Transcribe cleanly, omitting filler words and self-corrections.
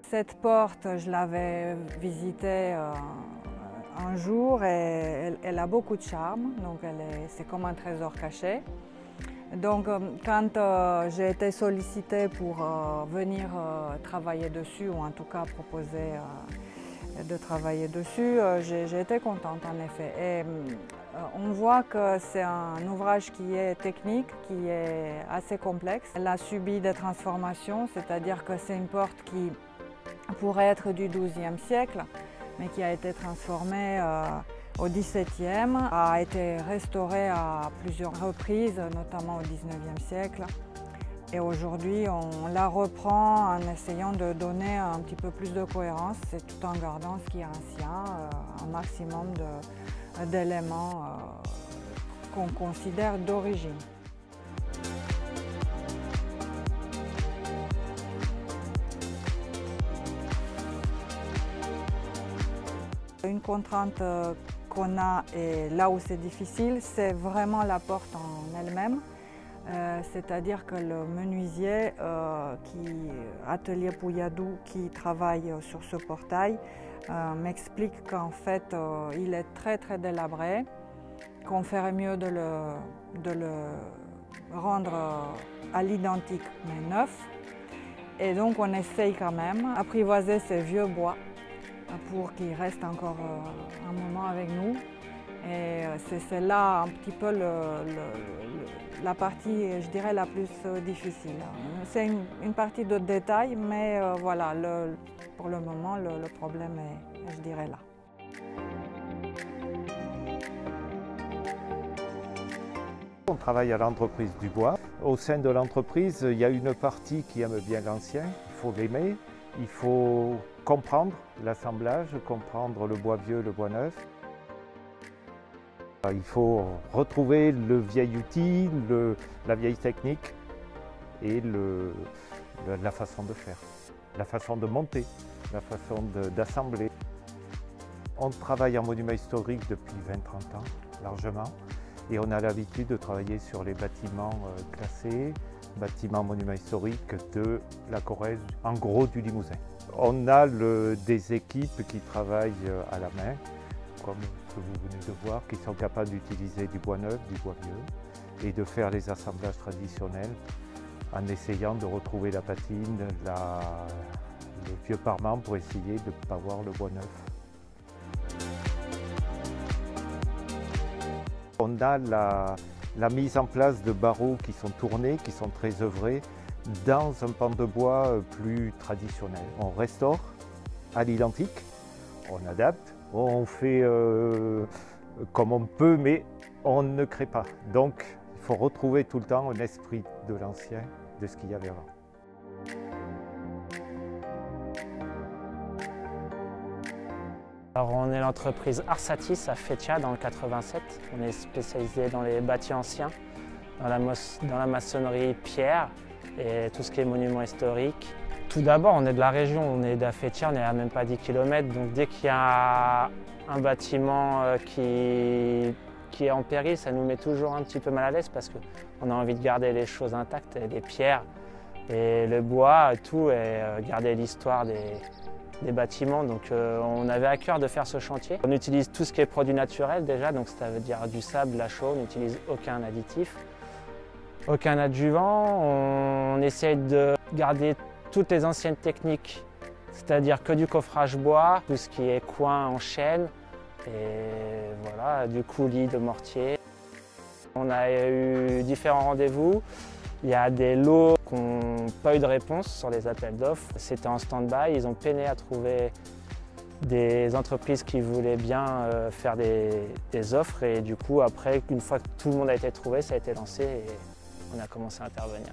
Cette porte, je l'avais visitée un jour et elle a beaucoup de charme, donc c'est comme un trésor caché. Donc quand j'ai été sollicitée pour venir travailler dessus, ou en tout cas proposer de travailler dessus, j'ai été contente en effet. Et on voit que c'est un ouvrage qui est technique, qui est assez complexe. Elle a subi des transformations, c'est-à-dire que c'est une porte qui pourrait être du XIIe siècle, mais qui a été transformée au XVIIe, a été restaurée à plusieurs reprises, notamment au XIXe siècle. Et aujourd'hui, on la reprend en essayant de donner un petit peu plus de cohérence, c'est tout en gardant ce qui est ancien, un maximum d'éléments qu'on considère d'origine. Une contrainte qu'on a, et là où c'est difficile, c'est vraiment la porte en elle-même. C'est-à-dire que le menuisier, Atelier Pouilladou, qui travaille sur ce portail, m'explique qu'en fait il est très délabré, qu'on ferait mieux de le rendre à l'identique mais neuf. Et donc on essaye quand même d'apprivoiser ces vieux bois pour qu'il reste encore un moment avec nous. Et c'est là un petit peu la partie, je dirais, la plus difficile. C'est une partie de détail, mais voilà, pour le moment, le problème est, je dirais, là. On travaille à l'entreprise du bois. Au sein de l'entreprise, il y a une partie qui aime bien l'ancien, il faut l'aimer, il faut comprendre l'assemblage, comprendre le bois vieux, le bois neuf. Il faut retrouver le vieil outil, la vieille technique et la façon de faire, la façon de monter, la façon d'assembler. On travaille en monument historique depuis 20-30 ans, largement, et on a l'habitude de travailler sur les bâtiments classés, bâtiments monuments historiques de la Corrèze, en gros du Limousin. On a des équipes qui travaillent à la main, comme ce que vous venez de voir, qui sont capables d'utiliser du bois neuf, du bois vieux, et de faire les assemblages traditionnels en essayant de retrouver la patine, le vieux parement pour essayer de ne pas voir le bois neuf. On a la mise en place de barreaux qui sont tournés, qui sont très œuvrés, dans un pan de bois plus traditionnel. On restaure à l'identique, on adapte, on fait comme on peut, mais on ne crée pas. Donc, il faut retrouver tout le temps un esprit de l'ancien, de ce qu'il y avait avant. Alors, on est l'entreprise Arsatis à Fétia dans le 87. On est spécialisé dans les bâtis anciens, dans la maçonnerie pierre et tout ce qui est monument historique. Tout d'abord, on est de la région, on est d'Afétia, on est à même pas 10 km. Donc dès qu'il y a un bâtiment qui est en péril, ça nous met toujours un petit peu mal à l'aise parce qu'on a envie de garder les choses intactes, les pierres et le bois, tout, et garder l'histoire des bâtiments. Donc on avait à cœur de faire ce chantier. On utilise tout ce qui est produit naturel déjà, donc ça veut dire du sable, la chaux, on n'utilise aucun additif, aucun adjuvant. On essaye de garder toutes les anciennes techniques, c'est-à-dire que du coffrage bois, tout ce qui est coin en chêne, et voilà, du coulis de mortier. On a eu différents rendez-vous. Il y a des lots qui n'ont pas eu de réponse sur les appels d'offres. C'était en stand-by, ils ont peiné à trouver des entreprises qui voulaient bien faire des offres, et du coup après, une fois que tout le monde a été trouvé, ça a été lancé et on a commencé à intervenir.